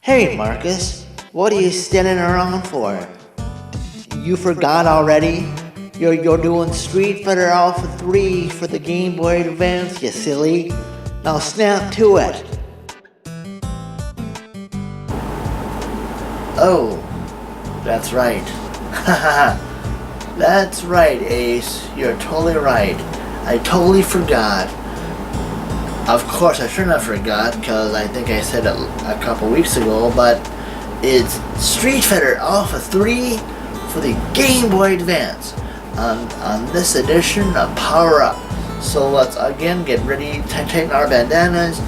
Hey Marcus, what are you standing around for? You forgot already? You're doing Street Fighter Alpha 3 for the Game Boy Advance, you silly. Now snap to it. Oh, that's right. Haha. That's right, Ace. You're totally right. I totally forgot. Of course, I shouldn't have forgot, because I think I said it a couple weeks ago, but it's Street Fighter Alpha 3 for the Game Boy Advance. On this edition of Power Up. So let's again get ready, tighten our bandanas,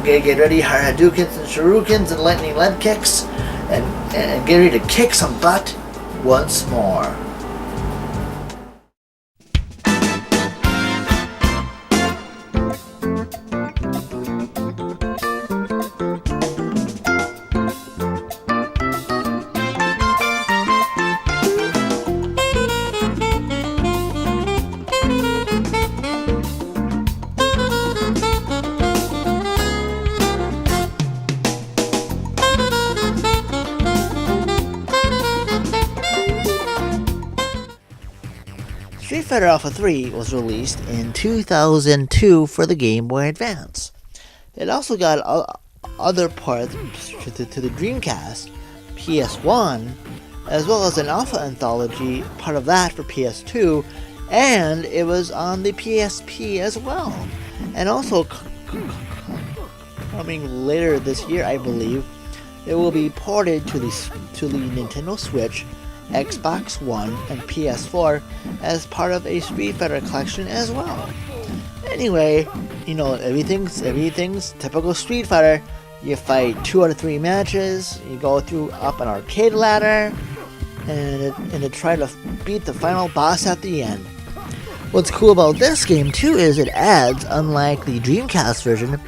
get ready, hadokens and shurikens and lightning lead kicks, and get ready to kick some butt once more. Street Fighter Alpha 3 was released in 2002 for the Game Boy Advance. It also got other parts to the Dreamcast, PS1, as well as an Alpha Anthology, part of that for PS2, and it was on the PSP as well. And also, coming later this year, I believe, it will be ported to the Nintendo Switch, Xbox One, and PS4 as part of a Street Fighter collection as well. Anyway, you know, everything's typical Street Fighter. You fight 2 out of 3 matches, you go through up an arcade ladder, and to try to beat the final boss at the end. What's cool about this game too is it adds, unlike the Dreamcast version,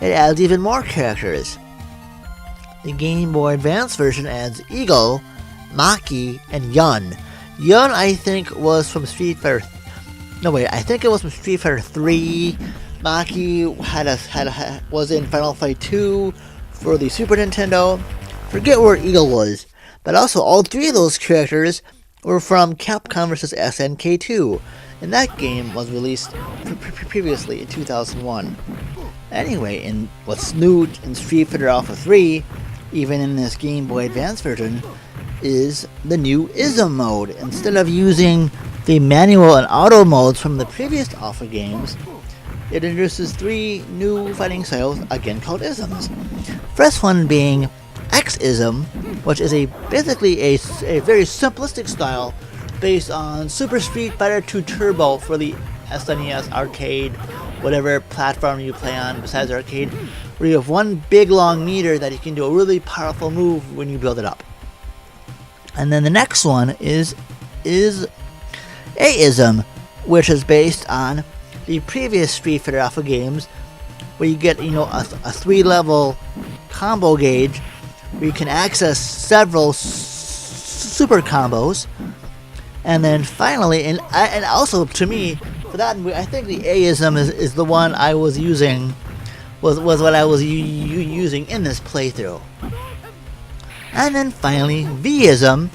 it adds even more characters. The Game Boy Advance version adds Eagle, Maki, and Yun. Yun, I think, was from Street Fighter. I think it was from Street Fighter 3. Maki was in Final Fight 2 for the Super Nintendo. Forget where Eagle was, but also all 3 of those characters were from Capcom vs. SNK 2, and that game was released previously in 2001. Anyway, in what's new in Street Fighter Alpha 3, even in this Game Boy Advance version, is the new ISM mode. Instead of using the manual and auto modes from the previous Alpha games, it introduces 3 new fighting styles, again called ISMs. First one being X-ISM, which is basically a very simplistic style based on Super Street Fighter 2 Turbo for the SNES arcade, whatever platform you play on besides arcade, where you have one big long meter that you can do a really powerful move when you build it up. And then the next one is A-ISM, which is based on the previous Street Fighter Alpha games, where you get, you know, a 3-level combo gauge where you can access several super combos. And then finally, and also to me, for that, I think the A-ISM is the one I was using, was what I was using in this playthrough. And then finally, V-ISM,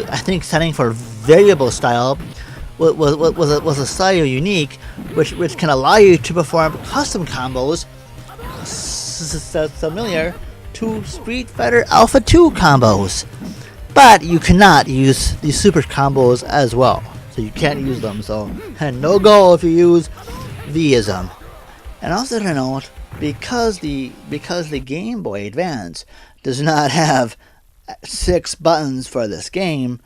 I think standing for variable style, was a style unique, which can allow you to perform custom combos similar to Street Fighter Alpha 2 combos. But you cannot use the super combos as well, so you can't use them. So, and no go if you use V-ISM. And also to note, because the Game Boy Advance does not have 6 buttons for this game,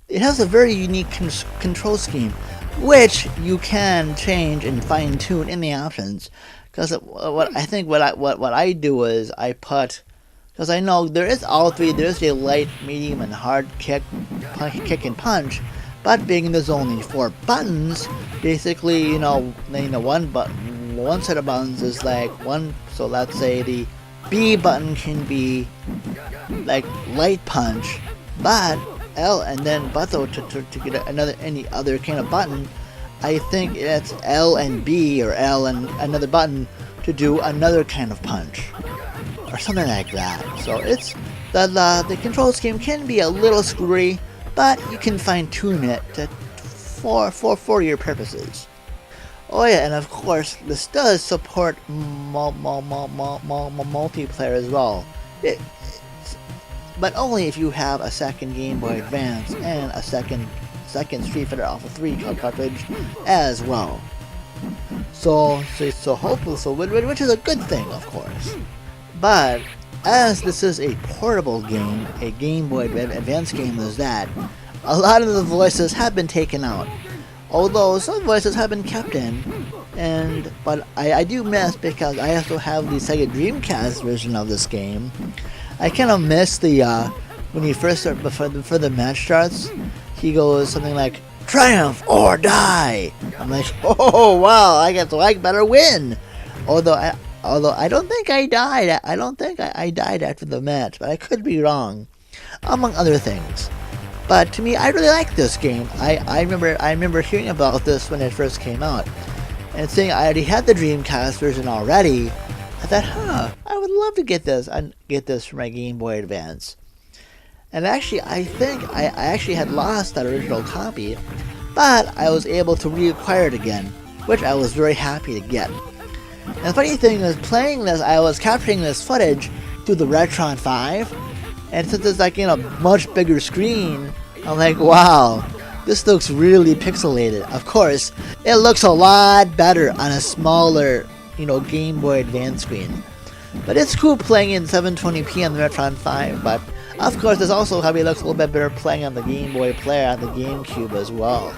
it has a very unique control scheme, which you can change and fine tune in the options. Because what I do is I put, because I know there is all 3. There is a light, medium, and hard kick and punch. But being there's only 4 buttons, basically, you know, one set of buttons is like one. So let's say the B button can be like light punch, but L and then though to get any other kind of button, I think it's L and B or L and another button to do another kind of punch. or something like that. So it's the control scheme can be a little screwy, but you can fine tune it for your purposes. Oh yeah, and of course this does support multiplayer as well. But only if you have a second Game Boy Advance and a second Street Fighter Alpha 3 cartridge as well. So hopefully, which is a good thing, of course. But as this is a portable game, a Game Boy Advance game is that, a lot of the voices have been taken out. Although some voices have been kept in, but I do miss, because I also have the Sega Dreamcast version of this game. I kind of miss the when you first start before the match starts, he goes something like "Triumph or die." I'm like, oh wow, I better win. Although I don't think I died. I don't think I died after the match, but I could be wrong, among other things. But to me, I really like this game. I remember hearing about this when it first came out, and seeing I already had the Dreamcast version already. I thought, I would love to get this for my Game Boy Advance. And actually, I think I actually had lost that original copy, but I was able to reacquire it again, which I was very happy to get. And the funny thing is, playing this, I was capturing this footage through the Retron 5, and since it's like in a much bigger screen, I'm like, wow, this looks really pixelated. Of course, it looks a lot better on a smaller, Game Boy Advance screen. But it's cool playing in 720p on the Retron 5, but of course this also probably looks a little bit better playing on the Game Boy player on the GameCube as well.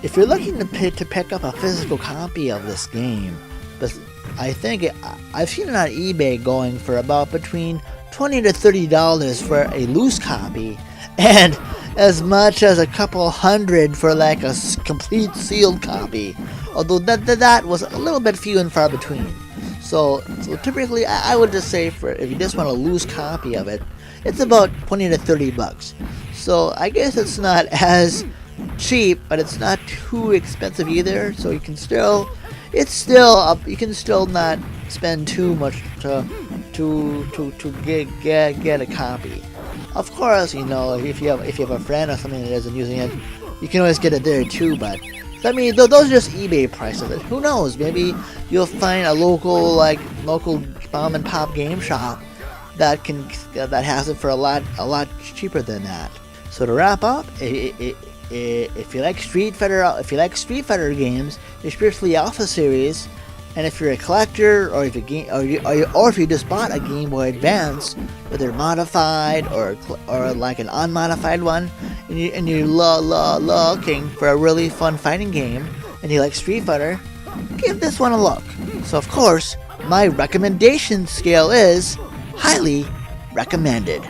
If you're looking to pick up a physical copy of this game, I think I've seen it on eBay going for about between $20 to $30 for a loose copy, and as much as a couple hundred for like a complete sealed copy. Although that was a little bit few and far between. So typically, I would just say if you just want a loose copy of it, it's about $20 to $30. So I guess it's not as cheap, but it's not too expensive either. So you can still not spend too much to get a copy. Of course, if you have a friend or something that isn't using it, you can always get it there too. But I mean, those are just eBay prices. Who knows? Maybe you'll find a local mom and pop game shop that has it for a lot cheaper than that. So to wrap up, if you like Street Fighter games, especially Alpha series, and if you're a collector, or if you just bought a Game Boy Advance, whether modified or like an unmodified one, and you're looking for a really fun fighting game, and you like Street Fighter, give this one a look. So of course, my recommendation scale is highly recommended.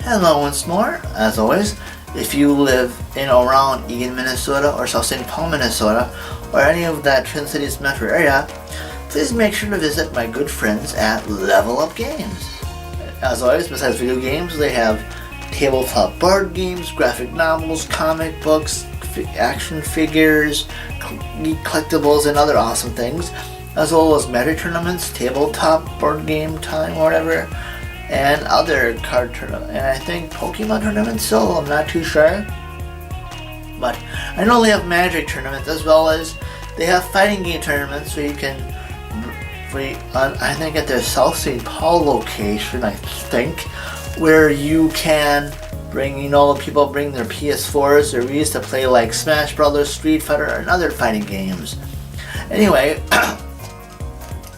Hello once more, as always. If you live in or around Eagan, Minnesota, or South St. Paul, Minnesota, or any of that Twin Cities metro area, please make sure to visit my good friends at Level Up Games. As always, besides video games, they have tabletop board games, graphic novels, comic books, action figures, collectibles, and other awesome things, as well as magic tournaments, tabletop board game time, or whatever, and other card tournaments, and I think Pokemon tournaments, so I'm not too sure. But I know they have magic tournaments, as well as they have fighting game tournaments where you can, I think at their South St. Paul location, I think, where you can bring, people bring their PS4s or Wii's to play like Smash Brothers, Street Fighter, and other fighting games. Anyway,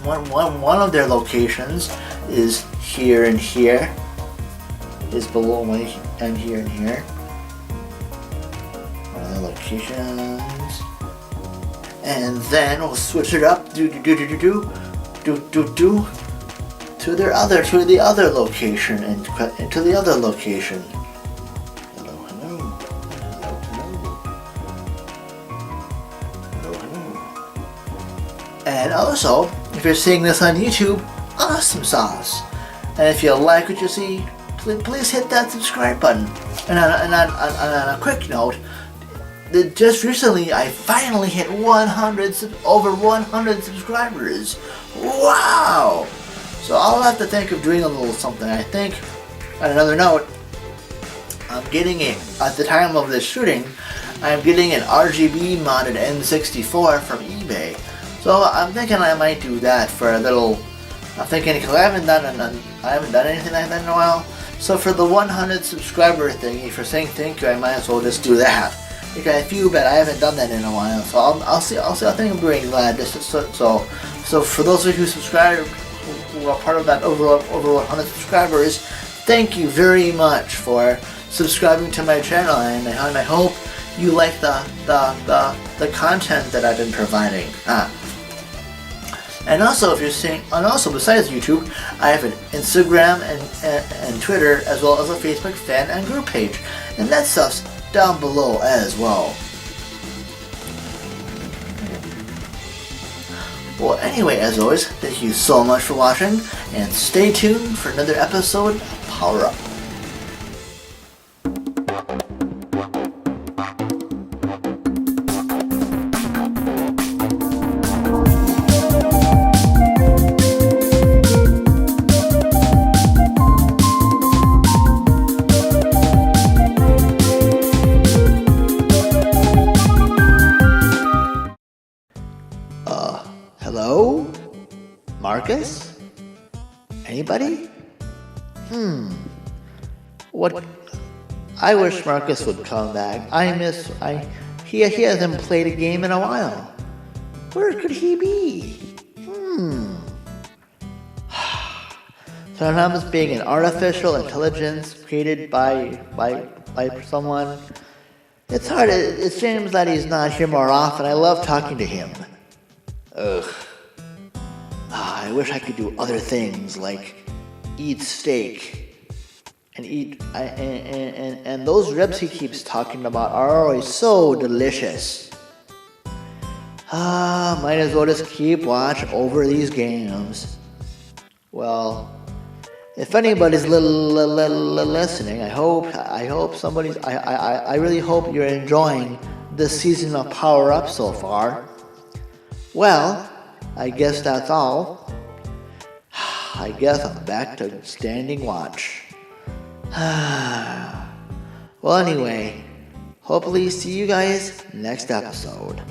one of their locations is here and here, is below me, and here and here. Other locations, and then we'll switch it up, to the other location, and to the other location. Hello. And also, if you're seeing this on YouTube, awesome sauce. And if you like what you see, please hit that subscribe button. And on a quick note, just recently I finally hit over 100 subscribers. Wow! So I'll have to think of doing a little something. I think, on another note, I'm getting at the time of this shooting, I'm getting an RGB modded N64 from eBay. So I'm thinking I might do that for a little. I'm thinking because I haven't done anything like that in a while. So for the 100 subscriber thing, for saying thank you, I might as well just do that. Because I feel bad, I haven't done that in a while. So I'll see. I think I'm doing that. So for those of you who subscribe, who are part of that over 100 subscribers, thank you very much for subscribing to my channel, and I hope you like the content that I've been providing. And also, if you're seeing, and also besides YouTube, I have an Instagram and Twitter, as well as a Facebook fan and group page, and that stuff's down below as well. Well, anyway, as always, thank you so much for watching, and stay tuned for another episode of Power Up. Hello? Marcus? Anybody? What? I wish Marcus would come back. He hasn't played a game in a while. Where could he be? Sometimes being an artificial intelligence created by someone, it's hard. It seems that he's not here more often. I love talking to him. Ugh. I wish I could do other things like eat steak and eat and those ribs he keeps talking about are always so delicious. Might as well just keep watch over these games. Well, if anybody's listening, I hope somebody's. I really hope you're enjoying this season of Power Up so far. Well, I guess that's all. I guess I'm back to standing watch. Well, anyway, hopefully see you guys next episode.